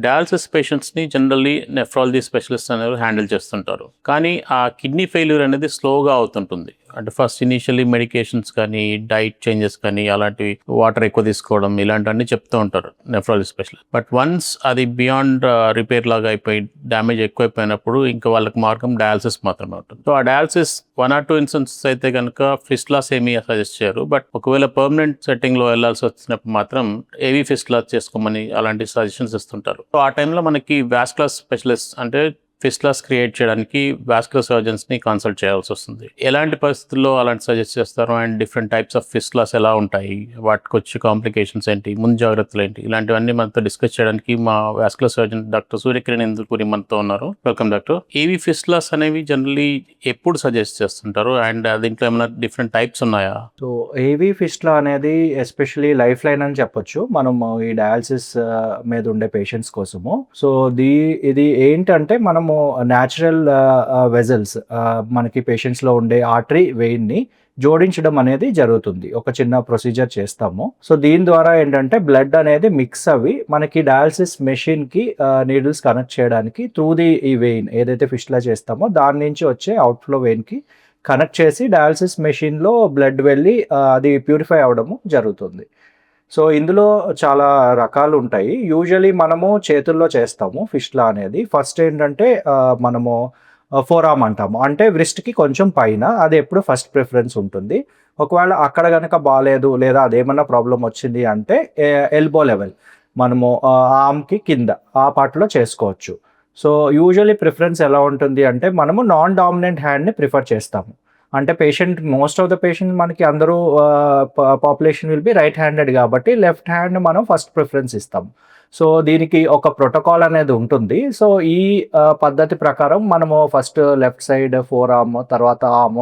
Dialysis పేషెంట్స్ని generally nephrology specialist అనేవారు handle చేస్తుంటారు. కానీ ఆ కిడ్నీ ఫెయిల్యూర్ అనేది స్లోగా అవుతుంటుంది. అంటే ఫస్ట్ ఇనీషియల్లీ మెడికేషన్స్ కానీ, డైట్ చేంజెస్ కానీ, అలాంటివి వాటర్ ఎక్కువ తీసుకోవడం ఇలాంటివన్నీ చెప్తూ ఉంటారు నెఫ్రాలజీ స్పెషలిస్ట్. బట్ వన్స్ అది బియాండ్ రిపేర్ లాగా అయిపోయి డ్యామేజ్ ఎక్కువైపోయినప్పుడు ఇంకా వాళ్ళకి మార్గం డయాలసిస్ మాత్రమే ఉంటుంది. సో ఆ డయాలసిస్ 1 or 2 ఇన్స్టెన్సెస్ అయితే కనుక ఫిస్టులాస్ ఏమీ సజెస్ట్ చేయరు. బట్ ఒకవేళ పర్మనెంట్ సెట్టింగ్లో వెళ్ళాల్సి వచ్చినప్పుడు మాత్రం ఏవీ ఫిస్టులాస్ చేసుకోమని అలాంటి సజెషన్స్ ఇస్తుంటారు. సో ఆ టైంలో మనకి వాస్కులర్ స్పెషలిస్ట్ అంటే ఫిస్టులాస్ క్రియేట్ చేయడానికి వాస్కులర్ సర్జన్స్ని కన్సల్ట్ చేయాల్సి వస్తుంది. ఎలాంటి పరిస్థితుల్లో అలాంటి సజెస్ట్ చేస్తారు and different types of fistulas ఎలా ఉంటాయి, వాటికి వచ్చే కాంప్లికేషన్స్ ఏంటి, ముందు జాగ్రత్తలు ఏంటి, ఇలాంటివన్నీ మనతో డిస్కస్ చేయడానికి మా vascular surgeon doctor Suryakiran Indukuri మనతో ఉన్నారు. Welcome doctor. ఏవి ఫిస్టులాస్ అనేవి జనరల్లీ ఎప్పుడు సజెస్ట్ చేస్తుంటారు అండ్ దీంట్లో ఏమైనా డిఫరెంట్ టైప్స్ ఉన్నాయా? సో ఏవీ ఫిస్టులా అనేది ఎస్పెషలీ లైఫ్ లైన్ అని చెప్పొచ్చు మనం ఈ డయాలసిస్ మీద ఉండే పేషెంట్స్ కోసము. సో ఇది ఏంటంటే మనము న్యాచురల్ వెజల్స్ మనకి పేషెంట్స్లో ఉండే ఆర్టరీ వెయిన్ని జోడించడం అనేది జరుగుతుంది. ఒక చిన్న ప్రొసీజర్ చేస్తాము. సో దీని ద్వారా ఏంటంటే బ్లడ్ అనేది మిక్స్ అవి మనకి డయాలసిస్ మెషిన్కి నీడిల్స్ కనెక్ట్ చేయడానికి త్రూ ఈ వెయిన్ ఏదైతే ఫిస్టులా చేస్తామో దాని నుంచి వచ్చే అవుట్ఫ్లో వెయిన్కి కనెక్ట్ చేసి డయాలసిస్ మెషిన్లో బ్లడ్ వెళ్ళి అది ప్యూరిఫై అవ్వడము జరుగుతుంది. సో ఇందులో చాలా రకాలు ఉంటాయి. యూజువలీ మనము చేతుల్లో చేస్తాము ఫిస్టులా అనేది. ఫస్ట్ ఏంటంటే మనము ఫోరామ్ అంటాము, అంటే వ్రిస్ట్కి కొంచెం పైన, అది ఎప్పుడు ఫస్ట్ ప్రిఫరెన్స్ ఉంటుంది. ఒకవేళ అక్కడ కనుక బాగాలేదు లేదా అదేమన్నా ప్రాబ్లం వచ్చింది అంటే ఎల్బో లెవెల్ మనము ఆర్మ్కి కింద ఆ పార్ట్లో చేసుకోవచ్చు. సో యూజువలీ ప్రిఫరెన్స్ ఎలా ఉంటుంది అంటే మనము నాన్ డామినెంట్ హ్యాండ్ని ప్రిఫర్ చేస్తాము. అంటే మోస్ట్ ఆఫ్ ద పేషెంట్ మనకి అందరూ population will be right handed కాబట్టి లెఫ్ట్ హ్యాండ్ మనం ఫస్ట్ ప్రిఫరెన్స్ ఇస్తాం. సో దీనికి ఒక ప్రోటోకాల్ అనేది ఉంటుంది. సో ఈ పద్ధతి ప్రకారం మనము first left side four arm, తర్వాత ఆర్మ్,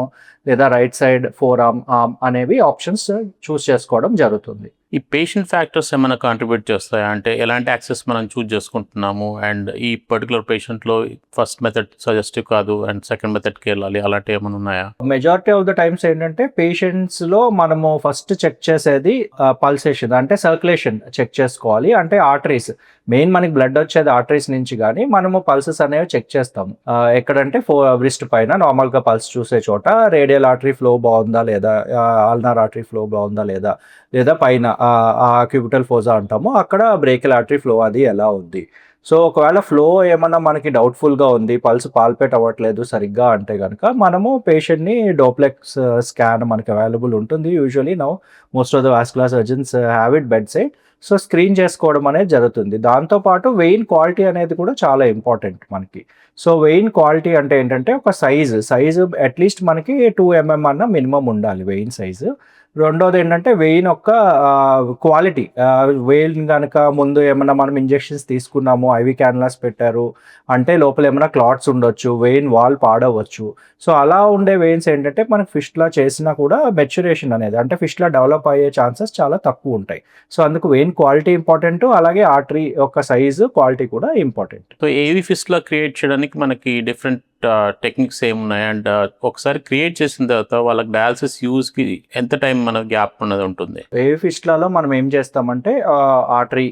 లేదా రైట్ సైడ్ ఫోర్ ఆర్మ్ అనేవి ఆప్షన్స్ చూస్ చేసుకోవడం జరుగుతుంది. ఈ పేషెంట్ ఫ్యాక్టర్స్ ఏమైనా కాంట్రిబ్యూట్ చేస్తాయా? అంటే ఎలాంటి యాక్సెస్ మనం చూస్ చేసుకుంటున్నాము అండ్ ఈ పర్టికులర్ పేషెంట్లో ఫస్ట్ మెథడ్ సజెస్టివ్ కాదు అండ్ సెకండ్ మెథడ్కి వెళ్ళాలి, అలాంటివి ఏమైనా ఉన్నాయా? మెజారిటీ ఆఫ్ ద టైమ్స్ ఏంటంటే పేషెంట్స్లో మనము ఫస్ట్ చెక్ చేసేది పల్సేషన్, అంటే సర్క్యులేషన్ చెక్ చేసుకోవాలి. అంటే ఆర్టరీస్ మెయిన్ మనకి బ్లడ్ వచ్చేది ఆర్టరీస్ నుంచి, కానీ మనము పల్సెస్ అనేవి చెక్ చేస్తాము. ఎక్కడంటే వ్రిస్ట్ పైన నార్మల్గా పల్స్ చూసే చోట రేడియల్ ఆర్టరీ ఫ్లో బాగుందా లేదా, ఆల్నార్ ఆర్టరీ ఫ్లో బాగుందా లేదా, లేదా పైన క్యూబిటల్ ఫోజా అంటాము అక్కడ బ్రేకియల్ ఆర్టరీ ఫ్లో అది ఎలా ఉంది. సో ఒకవేళ ఫ్లో ఏమన్నా మనకి డౌట్ఫుల్గా ఉంది, పల్స్ పాల్పేట్ అవ్వట్లేదు సరిగ్గా అంటే కనుక మనము పేషెంట్ని డోప్లెక్స్ స్కాన్ మనకి అవైలబుల్ ఉంటుంది. Usually now most of the vascular surgeons have it bed side. So screen చేసుకోవడం అనేది జరుగుతుంది. దాంతోపాటు వెయిన్ క్వాలిటీ అనేది కూడా చాలా ఇంపార్టెంట్ మనకి. సో వెయిన్ క్వాలిటీ అంటే ఏంటంటే ఒక సైజు అట్లీస్ట్ మనకి 2 mm అన్న మినిమం ఉండాలి వెయిన్ సైజు. రెండోది ఏంటంటే వెయిన్ యొక్క క్వాలిటీ, వెయిన్ కనుక ముందు ఏమన్నా మనం ఇంజెక్షన్స్ తీసుకున్నాము, ఐవి క్యాన్లాస్ పెట్టారు అంటే లోపల ఏమైనా క్లాట్స్ ఉండొచ్చు, వెయిన్ వాల్ పాడవచ్చు. సో అలా ఉండే వెయిన్స్ ఏంటంటే మనకి ఫిస్టులా చేసినా కూడా మెచ్యురేషన్ అనేది అంటే ఫిస్టులా డెవలప్ అయ్యే ఛాన్సెస్ చాలా తక్కువ ఉంటాయి. సో అందుకు వెయిన్ క్వాలిటీ ఇంపార్టెంట్, అలాగే ఆర్టరీ యొక్క సైజు క్వాలిటీ కూడా ఇంపార్టెంట్. సో ఏవి ఫిస్టులా క్రియేట్ చేయడానికి మనకి డిఫరెంట్ టెక్నిక్స్ ఏమున్నాయి అండ్ ఒకసారి క్రియేట్ చేసిన తర్వాత వాళ్ళకి డయాలసిస్ యూజ్కి ఎంత టైం మన గ్యాప్ ఉన్నది ఉంటుంది? ఏవి ఫిస్టులాలో మనం ఏం చేస్తామంటే ఆర్టరీ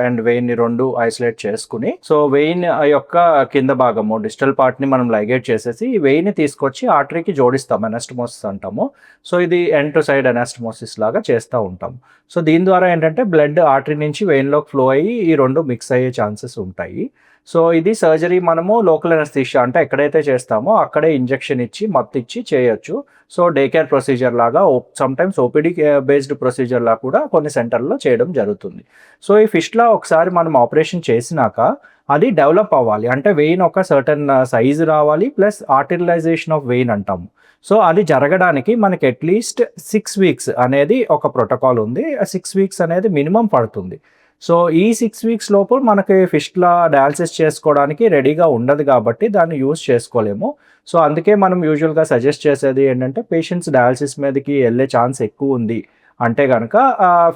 అండ్ వెయిన్ని రెండు ఐసోలేట్ చేసుకుని, సో వెయిన్ యొక్క కింద భాగము డిస్టల్ పార్ట్ని మనం లైగేట్ చేసేసి ఈ వెయిన్ని తీసుకొచ్చి ఆర్టరీకి జోడిస్తాం, ఎనాస్టమోసిస్ అంటాము. సో ఇది ఎండ్ టు సైడ్ ఎనాస్టమోసిస్ లాగా చేస్తూ ఉంటాం. సో దీని ద్వారా ఏంటంటే బ్లడ్ ఆర్టరీ నుంచి వెయిన్లోకి ఫ్లో అయ్యి ఈ రెండు మిక్స్ అయ్యే ఛాన్సెస్ ఉంటాయి. సో ఇది సర్జరీ మనము లోకల్ ఎనస్థీషియా అంటే ఎక్కడైతే చేస్తామో అక్కడే ఇంజెక్షన్ ఇచ్చి మత్తు ఇచ్చి చేయొచ్చు. సో డే కేర్ ప్రొసీజర్ లాగా సమ్టైమ్స్ ఓపీడీ బేస్డ్ ప్రొసీజర్ లాగా కూడా కొన్ని సెంటర్లో చేయడం జరుగుతుంది. సో ఈ ఫిస్టులా ఒకసారి మనం ఆపరేషన్ చేసినాక అది డెవలప్ అవ్వాలి, అంటే వెయిన్ ఒక సర్టన్ సైజు రావాలి, ప్లస్ ఆర్టరిలైజేషన్ ఆఫ్ వెయిన్ అంటాము. సో అది జరగడానికి మనకి అట్లీస్ట్ 6 weeks అనేది ఒక ప్రోటోకాల్ ఉంది. 6 weeks అనేది మినిమం పడుతుంది. సో ఈ 6 weeks లోపు మనకి ఫిస్టులా డయాలసిస్ చేసుకోవడానికి రెడీగా ఉండదు కాబట్టి దాన్ని యూజ్ చేసుకోలేము. సో అందుకే మనం యూజువల్గా సజెస్ట్ చేసేది ఏంటంటే పేషెంట్స్ డయాలసిస్ మీదకి వెళ్ళే ఛాన్స్ ఎక్కువ ఉంది అంటే కనుక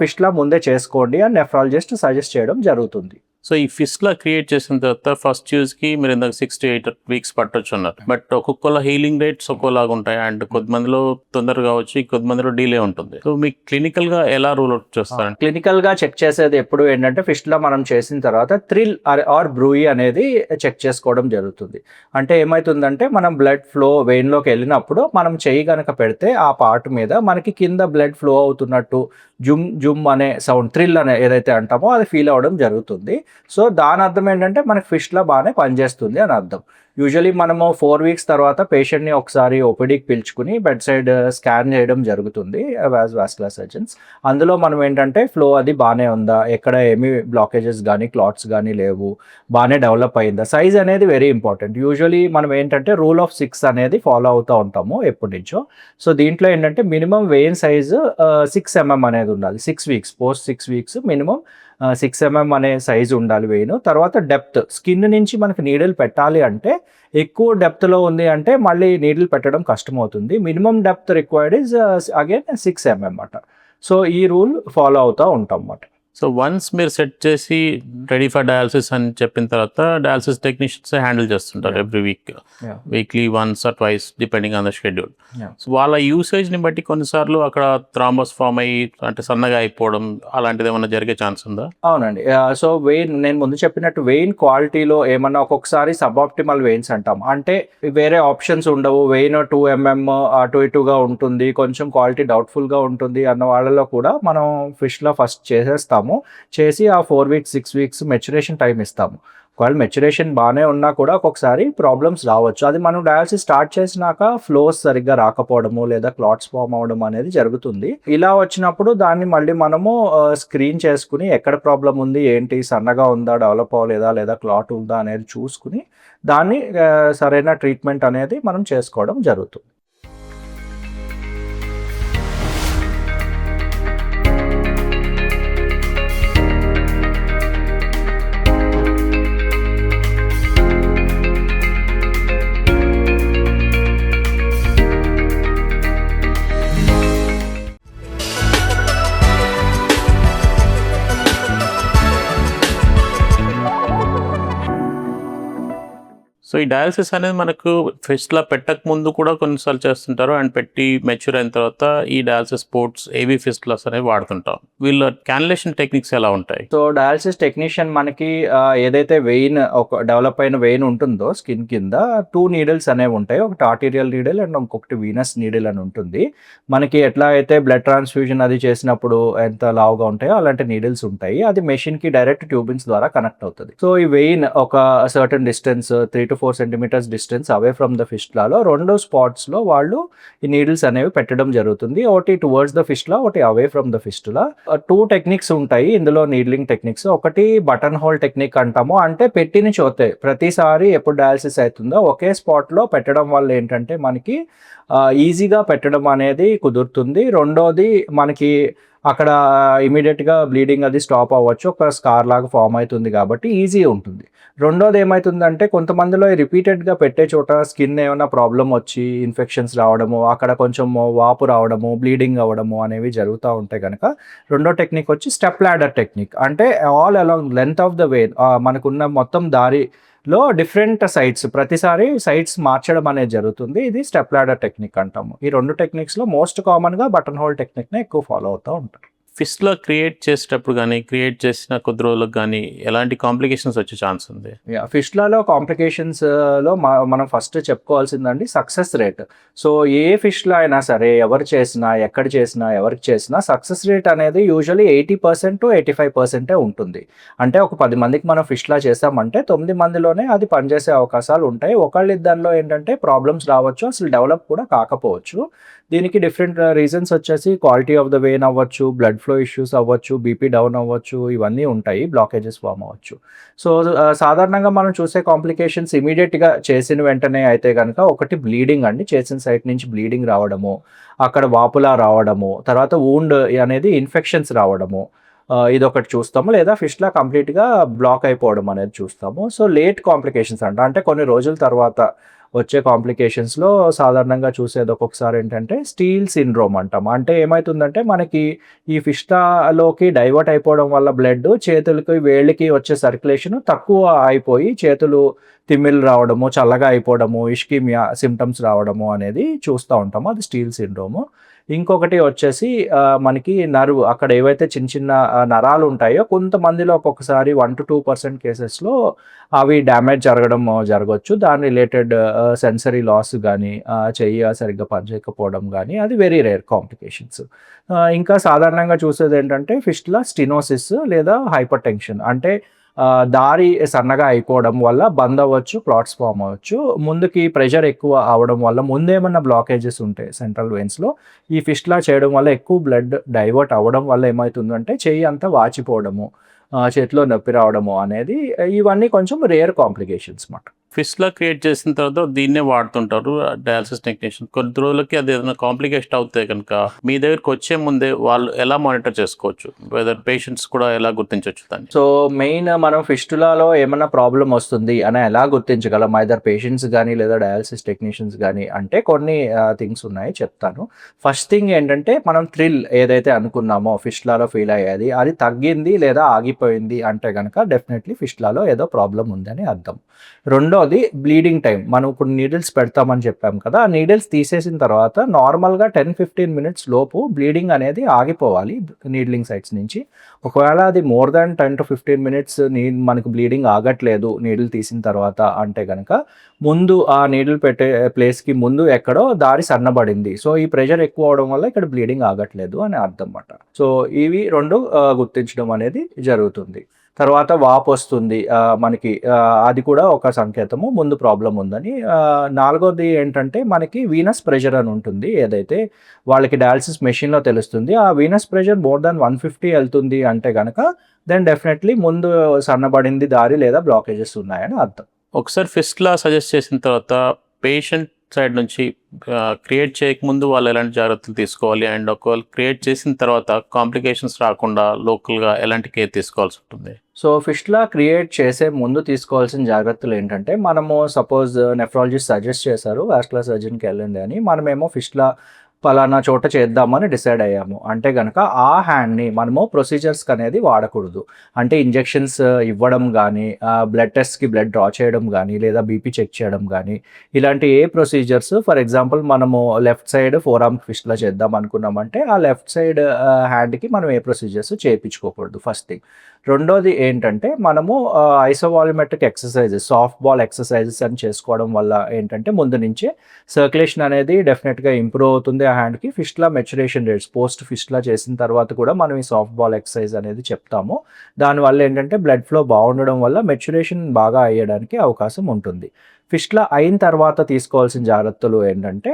ఫిస్టులా ముందే చేసుకోండి అని నెఫ్రాలజిస్ట్ సజెస్ట్ చేయడం జరుగుతుంది. సో ఈ ఫిస్ట్లా క్రియేట్ చేసిన తర్వాత ఫస్ట్ యూజ్కి మీరు ఇందాక 6 to 8 weeks పట్టొచ్చు అన్నారు. బట్ ఒక్కొక్కల హీలింగ్ రేట్స్ ఒక్కోలాగా ఉంటాయి అండ్ కొద్దిమందిలో తొందరగా వచ్చి కొద్దిమందిలో డిలే ఉంటుంది. సో మీకు క్లినికల్గా ఎలా రూల్ అవుట్ చేస్తారంటే? క్లినికల్గా చెక్ చేసేది ఎప్పుడు ఏంటంటే ఫిస్టులా మనం చేసిన తర్వాత థ్రిల్ ఆర్ బ్రూయి అనేది చెక్ చేసుకోవడం జరుగుతుంది. అంటే ఏమవుతుందంటే మనం బ్లడ్ ఫ్లో వెయిన్లోకి వెళ్ళినప్పుడు మనం చెయ్యి కనుక పెడితే ఆ పార్ట్ మీద మనకి కింద బ్లడ్ ఫ్లో అవుతున్నట్టు జుమ్ జుమ్ అనే సౌండ్, థ్రిల్ అనే ఏదైతే అంటామో అది ఫీల్ అవ్వడం జరుగుతుంది. సో దాని అర్థం ఏంటంటే మనకి ఫిస్టులా బాగానే పనిచేస్తుంది అని అర్థం. యూజువలీ మనము 4 weeks తర్వాత పేషెంట్ని ఒకసారి ఓపీడీకి పిలుచుకుని బెడ్ సైడ్ స్కాన్ చేయడం జరుగుతుంది వాస్కులర్ సర్జన్స్. అందులో మనం ఏంటంటే ఫ్లో అది బాగానే ఉందా, ఎక్కడ ఏమీ బ్లాకేజెస్ కానీ క్లాట్స్ కానీ లేవు, బాగానే డెవలప్ అయిందా, సైజ్ అనేది వెరీ ఇంపార్టెంట్. యూజువలీ మనం ఏంటంటే రూల్ ఆఫ్ 6 అనేది ఫాలో అవుతూ ఉంటాము ఎప్పటి నుంచో. సో దీంట్లో ఏంటంటే మినిమం వెయిన్ సైజు 6 mm అనేది ఉండాలి. 6 weeks post 6 weeks minimum 6 mm అనే సైజు ఉండాలి వెయిన్. తర్వాత డెప్త్, స్కిన్ నుంచి మనకి నీడిల్ పెట్టాలి అంటే ఎక్కువ డెప్త్లో ఉంది అంటే మళ్ళీ నీడిల్ పెట్టడం కష్టమవుతుంది. Minimum depth required is again 6 mm అన్నమాట. సో ఈ రూల్ ఫాలో అవుతూ ఉంటాం అన్నమాట. సో వన్స్ మీరు సెట్ చేసి రెడీ ఫర్ డయాలసిస్ అని చెప్పిన తర్వాత డయాలసిస్ టెక్నీషియన్స్ హ్యాండిల్ చేస్తుంటారు every week, weekly once or twice depending on the schedule. So వాళ్ళ యూసేజ్ని బట్టి కొన్నిసార్లు అక్కడ థ్రాంబస్ ఫామ్ అయ్యి అంటే సన్నగా అయిపోవడం అలాంటిది ఏమైనా జరిగే ఛాన్స్ ఉందా? అవునండి. సో వెయిన్ నేను ముందు చెప్పినట్టు వెయిన్ క్వాలిటీలో ఏమన్నా ఒక్కొక్కసారి సబ్ ఆప్టిమల్ వెయిన్స్ అంటాం. అంటే వేరే ఆప్షన్స్ ఉండవు, వెయిన్ 2 mm అటు ఇటుగా ఉంటుంది, కొంచెం క్వాలిటీ డౌట్ఫుల్గా ఉంటుంది అన్న వాళ్ళలో కూడా మనం ఫిష్లో ఫస్ట్ చేసేస్తాము. చేసి ఆ 4 weeks 6 weeks మెచ్యురేషన్ టైం ఇస్తాము. ఒకవేళ మెచ్యురేషన్ బాగానే ఉన్నా కూడా ఒక్కొక్కసారి ప్రాబ్లమ్స్ రావచ్చు. అది మనం డయాలసిస్ స్టార్ట్ చేసినాక ఫ్లోస్ సరిగ్గా రాకపోవడము లేదా క్లాట్స్ ఫామ్ అవ్వడం అనేది జరుగుతుంది. ఇలా వచ్చినప్పుడు దాన్ని మళ్ళీ మనము స్క్రీన్ చేసుకుని ఎక్కడ ప్రాబ్లం ఉంది, ఏంటి, సన్నగా ఉందా, డెవలప్ అవ్వలేదా, లేదా క్లాట్ ఉందా అనేది చూసుకుని దాన్ని సరైన ట్రీట్మెంట్ అనేది మనం చేసుకోవడం జరుగుతుంది. సో ఈ డయాలసిస్ అనేది మనకు ఫిస్ట్లా పెట్టక ముందు కూడా కొన్నిసార్లు చేస్తుంటారు అండ్ పెట్టి మెచ్యూర్ అయిన తర్వాత ఈ డయాలసిస్ పోర్ట్స్ ఏవి ఫిస్టులాస్ అనేవి వాడుతుంటాం. వీళ్ళ క్యాన్యులేషన్ టెక్నిక్స్ ఎలా ఉంటాయి? సో డయాలసిస్ టెక్నీషియన్ మనకి ఏదైతే వెయిన్ ఒక డెవలప్ అయిన వెయిన్ ఉంటుందో స్కిన్ కింద 2 needles అనేవి ఉంటాయి. ఒకటి ఆర్టీరియల్ నీడిల్ అండ్ ఇంకొకటి వీనస్ నీడిల్ అని ఉంటుంది. మనకి ఎట్లా అయితే బ్లడ్ ట్రాన్స్ఫ్యూజన్ అది చేసినప్పుడు ఎంత లావుగా ఉంటాయో అలాంటి నీడిల్స్ ఉంటాయి. అది మెషిన్కి డైరెక్ట్ ట్యూబిన్స్ ద్వారా కనెక్ట్ అవుతుంది. సో ఈ వెయిన్ ఒక certain distance 3 to 4 centimeters distance away from the ఫిస్టులాలో 2 spotsలో వాళ్ళు ఈ నీడిల్స్ అనేవి పెట్టడం జరుగుతుంది. ఒకటి టువర్డ్స్ ద ఫిస్టులా, ఒకటి అవే ఫ్రమ్ ద ఫిస్టులా. 2 టెక్నిక్స్ ఉంటాయి ఇందులో నీడ్లింగ్ టెక్నిక్స్. ఒకటి బటన్ హోల్ టెక్నిక్ అంటాము. అంటే పెట్టిన చోతే ప్రతిసారి ఎప్పుడు డయాలసిస్ అవుతుందో ఒకే స్పాట్లో పెట్టడం వల్ల ఏంటంటే మనకి ఈజీగా పెట్టడం అనేది కుదురుతుంది. రెండోది మనకి అక్కడ ఇమీడియట్గా బ్లీడింగ్ అది స్టాప్ అవ్వచ్చు, ఒక స్కార్ లాగా ఫామ్ అవుతుంది కాబట్టి ఈజీ ఉంటుంది. రెండోది ఏమవుతుందంటే కొంతమందిలో రిపీటెడ్గా పెట్టే చోట స్కిన్ ఏమైనా ప్రాబ్లం వచ్చి ఇన్ఫెక్షన్స్ రావడము, అక్కడ కొంచెం వాపు రావడము, బ్లీడింగ్ అవ్వడము అనేవి జరుగుతూ ఉంటాయి కనుక రెండో టెక్నిక్ వచ్చి స్టెప్ ల్యాడర్ టెక్నిక్. అంటే all along length of the way మనకున్న మొత్తం దారిలో డిఫరెంట్ సైడ్స్ ప్రతిసారి సైడ్స్ మార్చడం అనేది జరుగుతుంది. ఇది స్టెప్ ల్యాడర్ టెక్నిక్ అంటాము. ఈ 2 టెక్నిక్స్లో మోస్ట్ కామన్గా బటన్ హోల్ టెక్నిక్నే ఎక్కువ ఫాలో అవుతూ ఉంటారు. ఫిస్ట్లో క్రియేట్ చేసేటప్పుడు కానీ క్రియేట్ చేసిన కొద్ది రోజులకు కానీ ఎలాంటి కాంప్లికేషన్స్ వచ్చే ఛాన్స్ ఉంది? ఫిస్టులాలో కాంప్లికేషన్స్లో మనం ఫస్ట్ చెప్పుకోవాల్సిందండి సక్సెస్ రేట్. సో ఏ ఫిష్లో అయినా సరే ఎవరు చేసినా ఎక్కడ చేసినా ఎవరికి చేసినా సక్సెస్ రేట్ అనేది యూజువల్లీ 80% to 85% ఉంటుంది. అంటే ఒక 10 మందికి మనం ఫిష్లా చేసామంటే 9 మందిలోనే అది పనిచేసే అవకాశాలు ఉంటాయి. ఒకళ్ళిద్దరిలో ఏంటంటే ప్రాబ్లమ్స్ రావచ్చు, అసలు డెవలప్ కూడా కాకపోవచ్చు. దీనికి డిఫరెంట్ రీజన్స్ వచ్చేసి క్వాలిటీ ఆఫ్ ద వెయిన్ అవ్వచ్చు, బ్లడ్ ఫ్లో ఇష్యూస్ అవ్వచ్చు, బీపీ డౌన్ అవ్వచ్చు, ఇవన్నీ ఉంటాయి, బ్లాకేజెస్ ఫామ్ అవ్వచ్చు. సో సాధారణంగా మనం చూసే కాంప్లికేషన్స్ ఇమీడియట్గా చేసిన వెంటనే అయితే కనుక ఒకటి బ్లీడింగ్ అండి, చేసిన సైట్ నుంచి బ్లీడింగ్ రావడము, అక్కడ వాపులా రావడము, తర్వాత వూండ్ అనేది ఇన్ఫెక్షన్స్ రావడము, ఇదొకటి చూస్తాము. లేదా ఫిష్లా కంప్లీట్గా బ్లాక్ అయిపోవడం అనేది చూస్తాము. సో లేట్ కాంప్లికేషన్స్ అంటే కొన్ని రోజుల తర్వాత వచ్చే కాంప్లికేషన్స్లో సాధారణంగా చూసేది ఒక్కొక్కసారి ఏంటంటే స్టీల్ సిండ్రోమ్ అంటాం. అంటే ఏమవుతుందంటే మనకి ఈ ఫిస్టాలోకి డైవర్ట్ అయిపోవడం వల్ల బ్లడ్ చేతులకి వేళ్ళకి వచ్చే సర్క్యులేషన్ తక్కువ అయిపోయి చేతులు తిమ్మిళ్ళు రావడము, చల్లగా అయిపోవడము, ఇష్కిమియా సిమ్టమ్స్ రావడము అనేది చూస్తూ ఉంటాము. అది స్టీల్ సిండ్రోము. ఇంకొకటి వచ్చేసి మనకి నర్వ్ అక్కడ ఏవైతే చిన్న చిన్న నరాలు ఉంటాయో కొంతమందిలో ఒక్కొక్కసారి 1-2% కేసెస్లో అవి డ్యామేజ్ జరగచ్చు. దాని రిలేటెడ్ సెన్సరీ లాస్ కానీ చెయ్యి సరిగ్గా పనిచేయకపోవడం కానీ అది వెరీ రేర్ కాంప్లికేషన్స్. ఇంకా సాధారణంగా చూసేది ఏంటంటే ఫిస్టులా స్టినోసిస్ లేదా హైపర్ టెన్షన్. అంటే దారి సన్నగా అయిపోవడం వల్ల బంద్ అవ్వచ్చు, క్లాట్స్ ఫామ్ అవ్వచ్చు. ముందుకి ప్రెషర్ ఎక్కువ అవ్వడం వల్ల ముందేమన్నా బ్లాకేజెస్ ఉంటాయి సెంట్రల్ వెయిన్స్లో, ఈ ఫిస్టులా చేయడం వల్ల ఎక్కువ బ్లడ్ డైవర్ట్ అవ్వడం వల్ల ఏమవుతుందంటే చెయ్యి అంతా వాచిపోవడము, చేతిలో నొప్పి రావడము అనేది ఇవన్నీ కొంచెం రేర్ కాంప్లికేషన్స్ మాట. ఫిస్టులా క్రియేట్ చేసిన తర్వాత దీన్నే వాడుతుంటారు డయాలసిస్ టెక్నీషియన్. కొద్ది రోజులకి అది ఏదైనా కాంప్లికేషన్ అవుతే కనుక మీ దగ్గరికి వచ్చే ముందే వాళ్ళు ఎలా మానిటర్ చేసుకోవచ్చు, వెదర్ పేషెంట్స్ కూడా ఎలా గుర్తించవచ్చు దాన్ని? సో మెయిన్ మనం ఫిస్టులాలో ఏమన్నా ప్రాబ్లం వస్తుంది అని ఎలా గుర్తించగలం ఐదర్ పేషెంట్స్ కానీ లేదా డయాలసిస్ టెక్నీషియన్స్ కానీ అంటే కొన్ని థింగ్స్ ఉన్నాయి చెప్తాను. ఫస్ట్ థింగ్ ఏంటంటే మనం థ్రిల్ ఏదైతే అనుకున్నామో ఫిస్టులాలో ఫీల్ అయ్యేది అది తగ్గింది లేదా ఆగిపోయింది అంటే కనుక డెఫినెట్లీ ఫిస్టులాలో ఏదో ప్రాబ్లం ఉందని అర్థం. రెండోది బ్లీడింగ్ టైం. మనం ఇప్పుడు నీడిల్స్ పెడతామని చెప్పాం కదా, ఆ నీడిల్స్ తీసేసిన తర్వాత నార్మల్గా 10-15 మినిట్స్ లోపు బ్లీడింగ్ అనేది ఆగిపోవాలి నీడ్లింగ్ సైట్స్ నుంచి. ఒకవేళ అది మోర్ దాన్ 10-15 మినిట్స్ మనకు బ్లీడింగ్ ఆగట్లేదు నీడిల్ తీసిన తర్వాత అంటే కనుక ముందు ఆ నీడిల్ పెట్టే ప్లేస్కి ముందు ఎక్కడో దారి సన్నబడింది. సో ఈ ప్రెషర్ ఎక్కువ అవడం వల్ల ఇక్కడ బ్లీడింగ్ ఆగట్లేదు అని అర్థం అన్నమాట. సో ఇవి రెండు గుర్తించడం అనేది జరుగుతుంది. తర్వాత వాపు వస్తుంది మనకి, అది కూడా ఒక సంకేతము ముందు ప్రాబ్లం ఉందని. నాలుగోది ఏంటంటే మనకి వీనస్ ప్రెషర్ అని ఉంటుంది, ఏదైతే వాళ్ళకి డయాలసిస్ మెషిన్లో తెలుస్తుంది. ఆ వీనస్ ప్రెషర్ మోర్ దాన్ 150 వెళ్తుంది అంటే కనుక దెన్ డెఫినెట్లీ ముందు సన్నబడింది దారి లేదా బ్లాకేజెస్ ఉన్నాయని అర్థం. ఒకసారి ఫిస్టులా సజెస్ట్ చేసిన తర్వాత పేషెంట్ సైడ్ నుంచి క్రియేట్ చేయకముందు వాళ్ళు ఎలాంటి జాగ్రత్తలు తీసుకోవాలి, అండ్ ఒకవేళ క్రియేట్ చేసిన తర్వాత కాంప్లికేషన్స్ రాకుండా లోకల్గా ఎలాంటి కేర్ తీసుకోవాల్సి ఉంటుంది? సో ఫిస్టులా క్రియేట్ చేసే ముందు తీసుకోవాల్సిన జాగ్రత్తలు ఏంటంటే, మనము సపోజ్ నెఫ్రాలజిస్ట్ సజెస్ట్ చేశారు వాస్కులర్ సర్జన్కి వెళ్ళండి అని, మనమేమో ఫిస్టులా పలానా చోట చేద్దామని డిసైడ్ అయ్యాము అంటే కనుక ఆ హ్యాండ్ని మనము ప్రొసీజర్స్కి అనేది వాడకూడదు. అంటే ఇంజెక్షన్స్ ఇవ్వడం కానీ, బ్లడ్ టెస్ట్కి బ్లడ్ డ్రా చేయడం కానీ, లేదా బీపీ చెక్ చేయడం కానీ, ఇలాంటి ఏ ప్రొసీజర్స్ ఫర్ ఎగ్జాంపుల్ మనము left side four arm fistula చేద్దాం అనుకున్నామంటే ఆ లెఫ్ట్ సైడ్ హ్యాండ్కి మనం ఏ ప్రొసీజర్స్ చేయించుకోకూడదు ఫస్ట్ థింగ్. రెండోది ఏంటంటే మనము ఐసోవాల్యూమెట్రిక్ ఎక్సర్సైజెస్, సాఫ్ట్ బాల్ ఎక్సర్సైజెస్ అని చేసుకోవడం వల్ల ఏంటంటే ముందు నుంచే సర్క్యులేషన్ అనేది డెఫినెట్గా ఇంప్రూవ్ అవుతుంది ఆ హ్యాండ్కి. Fistula maturation rates post fistula చేసిన తర్వాత కూడా మనం ఈ సాఫ్ట్ బాల్ ఎక్సర్సైజ్ అనేది చెప్తాము. దానివల్ల ఏంటంటే బ్లడ్ ఫ్లో బాగుండడం వల్ల మెచ్యురేషన్ బాగా అయ్యడానికి అవకాశం ఉంటుంది. ఫిస్టులా అయిన తర్వాత తీసుకోవాల్సిన జాగ్రత్తలు ఏంటంటే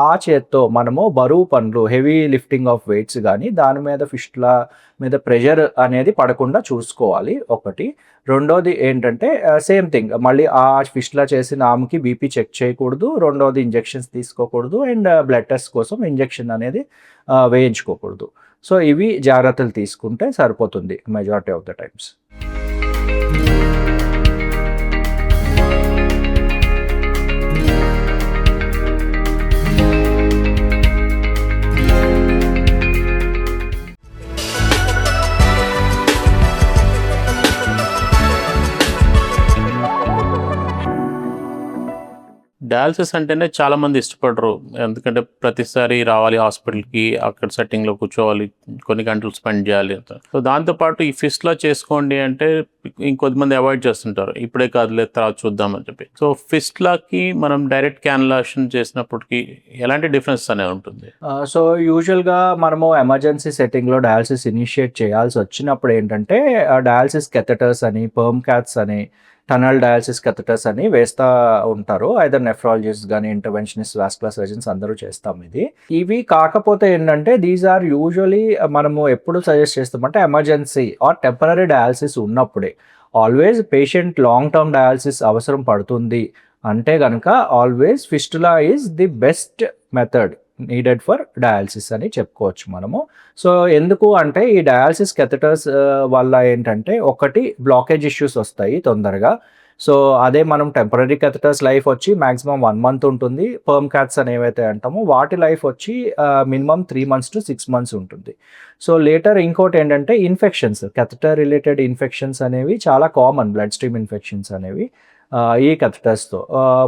ఆ చేత్తో మనము బరువు పనులు, హెవీ లిఫ్టింగ్ ఆఫ్ వెయిట్స్ కానీ దాని మీద ఫిస్టులా మీద ప్రెషర్ అనేది పడకుండా చూసుకోవాలి ఒకటి. రెండోది ఏంటంటే సేమ్ థింగ్ మళ్ళీ ఆ ఫిస్టులా చేసిన ఆమెకి బీపీ చెక్ చేయకూడదు. రెండోది ఇంజెక్షన్స్ తీసుకోకూడదు అండ్ బ్లడ్ టెస్ట్ కోసం ఇంజెక్షన్ అనేది వేయించుకోకూడదు. సో ఇవి జాగ్రత్తలు తీసుకుంటే సరిపోతుంది majority of the times. Dialysis అంటేనే చాలామంది ఇష్టపడరు, ఎందుకంటే ప్రతిసారి రావాలి హాస్పిటల్కి, అక్కడ సెట్టింగ్లో కూర్చోవాలి, కొన్ని గంటలు స్పెండ్ చేయాలి. సో దాంతోపాటు ఈ ఫిస్టులా చేసుకోండి అంటే ఇంకొద్దిమంది అవాయిడ్ చేస్తుంటారు, ఇప్పుడే కాదులే తర్వాత చూద్దామని చెప్పి. సో ఫిస్టులాకి మనం డైరెక్ట్ క్యాన్యులేషన్ చేసినప్పటికీ ఎలాంటి డిఫరెన్స్ అనేది ఉంటుంది? సో యూజువల్గా మనము ఎమర్జెన్సీ సెట్టింగ్లో డయాలసిస్ ఇనిషియేట్ చేయాల్సి వచ్చినప్పుడు ఏంటంటే డయాలసిస్ కెథెటర్స్ అని, పర్మ్ క్యాథ్స్ అని, టనల్ డయాలసిస్ కెథెటర్స్ అని వేస్తూ ఉంటారు. ఐదర్ నెఫ్రాలజిస్ట్ కానీ, ఇంటర్వెన్షనిస్ట్, వాస్కులర్ సర్జన్స్ అందరూ చేస్తాం ఇవి కాకపోతే ఏంటంటే దీస్ ఆర్ యూజువలీ మనము ఎప్పుడు సజెస్ట్ చేస్తామంటే ఎమర్జెన్సీ ఆర్ టెంపరరీ డయాలసిస్ ఉన్నప్పుడే. Always patient long term dialysis అవసరం పడుతుంది అంటే కనుక always fistula is the best method needed for dialysis అని చెప్పుకోవచ్చు మనము. సో ఎందుకు అంటే ఈ డయాలసిస్ కెథెటర్స్ వల్ల ఏంటంటే ఒకటి బ్లాకేజ్ ఇష్యూస్ వస్తాయి తొందరగా. సో అదే మనం టెంపరరీ కెథటర్స్ లైఫ్ వచ్చి మాక్సిమం 1 మంత్ ఉంటుంది. పర్మ్ క్యాథ్స్ అని ఏవైతే అంటామో వాటి లైఫ్ వచ్చి మినిమమ్ 3 మంత్స్ టు 6 మంత్స్ ఉంటుంది. సో లేటర్ ఇంకోటేంటంటే ఇన్ఫెక్షన్స్, కెథటర్ రిలేటెడ్ ఇన్ఫెక్షన్స్ అనేవి చాలా కామన్, బ్లడ్ స్ట్రీమ్ ఇన్ఫెక్షన్స్ అనేవి ఈ కెథటర్స్‌తో.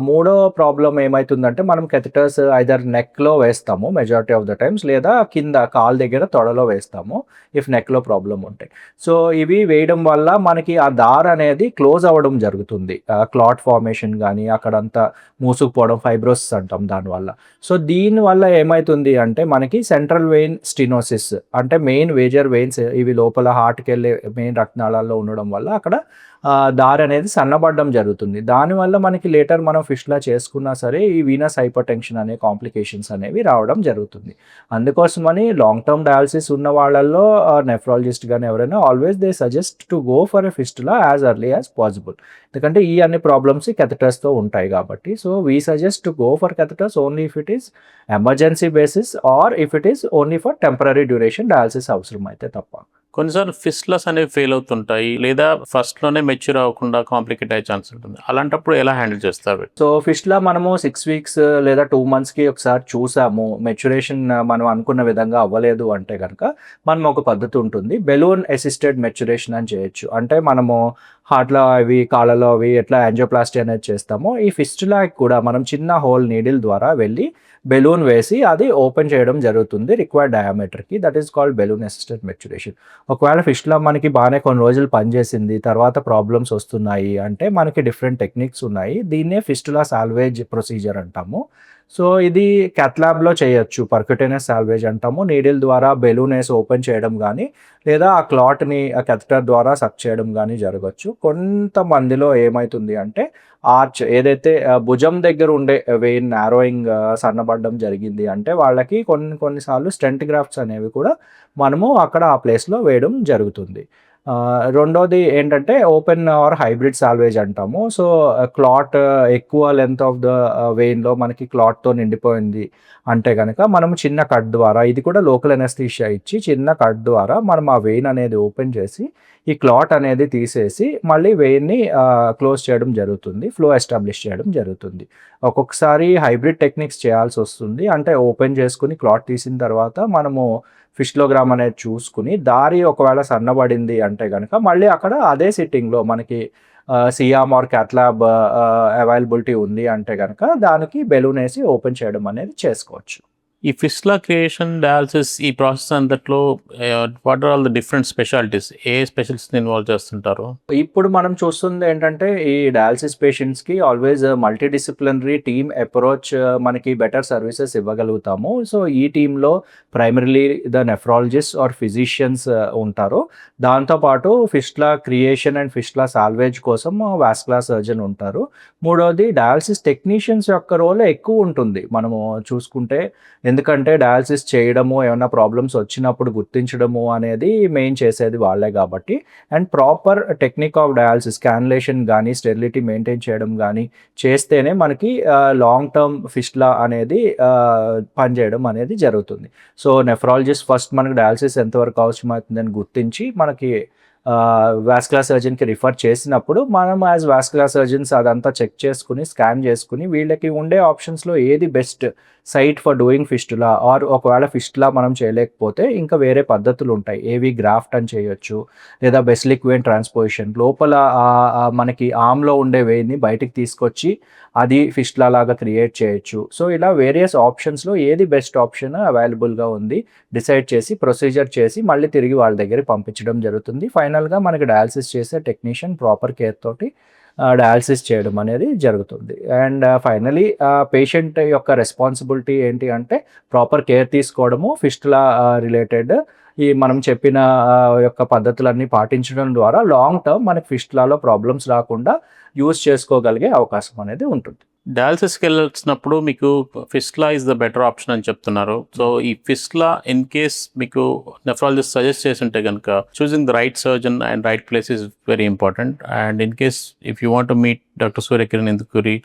మూడో ప్రాబ్లమ్ ఏమైతుందంటే మనం కెథటర్స్ ఐదర్ నెక్‌లో వేస్తాము మెజారిటీ ఆఫ్ ద టైమ్స్, లేదా కింద కాలు దగ్గర తొడలో వేస్తాము ఇఫ్ నెక్‌లో ప్రాబ్లమ్ ఉంటే. సో ఇవి వేయడం వల్ల మనకి ఆ దార్ అనేది క్లోజ్ అవ్వడం జరుగుతుంది. క్లాట్ ఫార్మేషన్ గానీ అక్కడంతా మూసుకుపోవడం, ఫైబ్రోసిస్ అంటాం దానివల్ల. సో దీనివల్ల ఏమైతుంది అంటే మనకి సెంట్రల్ వెయిన్ స్టెనోసిస్ అంటే మెయిన్ మేజర్ వెయిన్స్ ఇవి లోపల హార్ట్‌కెళ్ళే మెయిన్ రక్తనాళాల్లో ఉండడం వల్ల అక్కడ దారి అనేది సన్నబడడం జరుగుతుంది. దానివల్ల మనకి లేటర్ మనం ఫిస్టులా చేసుకున్నా సరే ఈ వీనస్ హైపర్‌టెన్షన్ అనే కాంప్లికేషన్స్ అనేవి రావడం జరుగుతుంది. అందుకోసమని లాంగ్ టర్మ్ డయాలిసిస్ ఉన్న వాళ్ళల్లో నెఫ్రాలజిస్ట్ గాని ఎవరైనా always they suggest to go for a fistula as early as possible. ఎందుకంటే ఈ అన్ని ప్రాబ్లమ్స్ కెథటర్స్‌తో ఉంటాయి కాబట్టి. So we suggest to go for catheters only if it is emergency basis or if it is only for temporary duration dialysis అవసరం అయితే తప్ప. కొన్నిసార్లు ఫిస్టులాస్ అనేవి ఫెయిల్ అవుతుంటాయి, లేదా ఫస్ట్‌లోనే మెచ్యూర్ అవ్వకుండా కాంప్లికేట్ అయ్యే ఛాన్స్ ఉంటుంది. అలాంటప్పుడు ఎలా హ్యాండిల్ చేస్తారు? సో ఫిస్టులా మనము 6 వీక్స్ లేదా 2 మంత్స్‌కి ఒకసారి చూసాము, మెచ్యురేషన్ మనం అనుకున్న విధంగా అవ్వలేదు అంటే గనక మనం ఒక పద్ధతి ఉంటుంది. బెలూన్ అసిస్టెడ్ మెచ్యురేషన్ అని చేయొచ్చు. అంటే మనము హార్ట్‌లో అవి కాళ్ళలో అవి ఎట్లా యాంజియోప్లాస్టీ అనేది చేస్తామో ఈ ఫిస్టులాకి కూడా మనం చిన్న హోల్ నీడిల్ ద్వారా వెళ్ళి బెలూన్ వేసి అది ఓపెన్ చేయడం జరుగుతుంది రిక్వైర్డ్ డయామీటర్‌కి. That is called balloon assisted maturation. ఒకవేళ ఫిస్టులా మనకి బాగానే కొన్ని రోజులు పనిచేసింది, తర్వాత ప్రాబ్లమ్స్ వస్తున్నాయి అంటే మనకి డిఫరెంట్ టెక్నిక్స్ ఉన్నాయి. దీన్నే ఫిస్టులా సాల్వేజ్ ప్రొసీజర్ అంటాము. సో ఇది క్యాత్ ల్యాబ్‌లో చేయొచ్చు. పర్క్యుటేనియస్ సాల్వేజ్ అంటాము. నీడిల్ ద్వారా బెలూన్ వేసి ఓపెన్ చేయడం గానీ, లేదా ఆ క్లాట్‌ని ఆ కెథటర్ ద్వారా సక్ చేయడం గానీ జరగొచ్చు. కొంతమందిలో ఏమైతుంది అంటే ఆర్చ్ ఏదైతే భుజం దగ్గర ఉండే వెయిన్ నారోయింగ్ సన్నబడడం జరిగింది అంటే వాళ్ళకి కొన్ని సార్లు స్టెంట్ గ్రాఫ్ట్స్ అనేవి కూడా మనము అక్కడ ఆ ప్లేస్‌లో వేయడం జరుగుతుంది. రెండోది ఏంటంటే ఓపెన్ ఆర్ హైబ్రిడ్ సాల్వేజ్ అంటాము. సో క్లాట్ ఎక్కువ లెంత్ ఆఫ్ ద వెయిన్‌లో మనకి క్లాట్‌తో నిండిపోయింది అంటే గనక మనం చిన్న కట్ ద్వారా, ఇది కూడా లోకల్ అనెస్థీషియా ఇచ్చి చిన్న కట్ ద్వారా మనం ఆ వెయిన్ అనేది ఓపెన్ చేసి ఈ క్లాట్ అనేది తీసేసి మళ్ళీ వెయిన్‌ని క్లోజ్ చేయడం జరుగుతుంది. ఫ్లో ఎస్టాబ్లిష్ చేయడం జరుగుతుంది. ఒక్కొక్కసారి హైబ్రిడ్ టెక్నిక్స్ చేయాల్సి వస్తుంది. అంటే ఓపెన్ చేసుకొని క్లాట్ తీసిన తర్వాత మనము ఫిస్టులోగ్రామ్ అనేది చూసుకుని దారి ఒకవేళ సన్నబడింది అంటే గనక మళ్ళీ అక్కడ అదే సిట్టింగ్‌లో మనకి C arm or cath lab availability ఉంది అంటే గనక దానికి బెలూన్ వేసి ఓపెన్ చేయడం అనేది చేసుకోవచ్చు. ఈ ఫిస్టులా క్రియేషన్, డయాలిసిస్ ఈ ప్రాసెస్ అంతట్లో what are all the different specialities? ఏ స్పెషలిస్ట్‌ని ఇన్వాల్వ్ చేస్తుంటారు? ఇప్పుడు మనం చూస్తుంది ఏంటంటే ఈ డయాలిసిస్ పేషెంట్స్‌కి always multi disciplinary team approach మనకి బెటర్ సర్వీసెస్ ఇవ్వగలుగుతాము. సో ఈ టీమ్‌లో primarily the nephrologist or physicians ఉంటారు. దాంతోపాటు fistula creation and fistula salvage కోసం వాస్కులర్ సర్జన్ ఉంటారు. మూడోది డయాలిసిస్ టెక్నీషియన్స్ యొక్క రోల్ ఎక్కువ ఉంటుంది మనము చూసుకుంటే. ఎందుకంటే డయాలిసిస్ చేయడము, ఏమన్నా ప్రాబ్లమ్స్ వచ్చినప్పుడు గుర్తించడము అనేది మెయిన్ చేసేది వాళ్ళే కాబట్టి. And proper technique of dialysis cannulation కానీ స్టెరిలిటీ మెయింటైన్ చేయడం కానీ చేస్తేనే మనకి లాంగ్ టర్మ్ ఫిస్టులా అనేది పనిచేయడం అనేది జరుగుతుంది. సో నెఫ్రాలజిస్ట్ ఫస్ట్ మనకి డయాలిసిస్ ఎంతవరకు అవసరమవుతుందని గుర్తించి మనకి వాస్కులర్ సర్జన్‌కి రిఫర్ చేసినప్పుడు మనం యాజ్ వాస్కులర్ సర్జన్స్ అదంతా చెక్ చేసుకుని, స్కాన్ చేసుకుని వీళ్ళకి ఉండే ఆప్షన్స్‌లో ఏది best site for doing fistula or ఒకవేళ ఫిస్టులా మనం చేయలేకపోతే ఇంకా వేరే పద్ధతులు ఉంటాయి. ఏవి గ్రాఫ్ట్ అని చేయొచ్చు, లేదా బెసిలిక్ వెయిన్ ట్రాన్స్‌పోజిషన్ లోపల మనకి ఆర్మ్‌లో ఉండే వెయిన్‌ని బయటికి తీసుకొచ్చి అది ఫిస్టులా లాగా క్రియేట్ చేయొచ్చు. సో ఇలా వేరియస్ ఆప్షన్స్‌లో ఏది బెస్ట్ ఆప్షన్ అవైలబుల్‌గా ఉంది డిసైడ్ చేసి ప్రొసీజర్ చేసి మళ్ళీ తిరిగి వాళ్ళ దగ్గరికి పంపించడం జరుగుతుంది. ఫైనల్‌గా మనకి డయాలిసిస్ చేసే టెక్నీషియన్ ప్రాపర్ కేర్ తోటి డయాలిసిస్ చేయడం అనేది జరుగుతుంది. అండ్ ఫైనలీ పేషెంట్ యొక్క రెస్పాన్సిబిలిటీ ఏంటి అంటే ప్రాపర్ కేర్ తీసుకోవడము, ఫిస్టులా రిలేటెడ్ ఈ మనం చెప్పిన యొక్క పద్ధతులన్నీ పాటించడం ద్వారా లాంగ్ టర్మ్ మనకి ఫిస్టులాలో ప్రాబ్లమ్స్ రాకుండా యూజ్ చేసుకోగలిగే అవకాశం అనేది ఉంటుంది. డయాలిసిస్‌కి వెళ్ళాల్సినప్పుడు మీకు fistula is the better option అని చెప్తున్నారు. సో ఈ ఫిస్టులా ఇన్ కేస్ మీకు నెఫ్రాలజిస్ట్ సజెస్ట్ చేసుంటే గనుక choosing the right surgeon and right place is very important. And in case if you want to meet doctor Suryakiran Indukuri,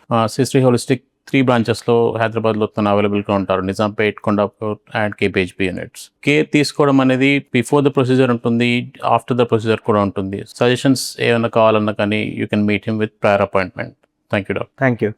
Sri holistic 3 బ్రాంచెస్లో హైదరాబాద్లో తను అవైలబుల్గా ఉంటారు, Nizampet, Kondapur and KPHB units. Care తీసుకోవడం అనేది బిఫోర్ ద ప్రొసీజర్ ఉంటుంది, ఆఫ్టర్ ద ప్రొసీజర్ కూడా ఉంటుంది. సజెషన్స్ ఏమైనా కావాలన్నా కానీ you can meet him with prior appointment. Thank you doctor. Thank you.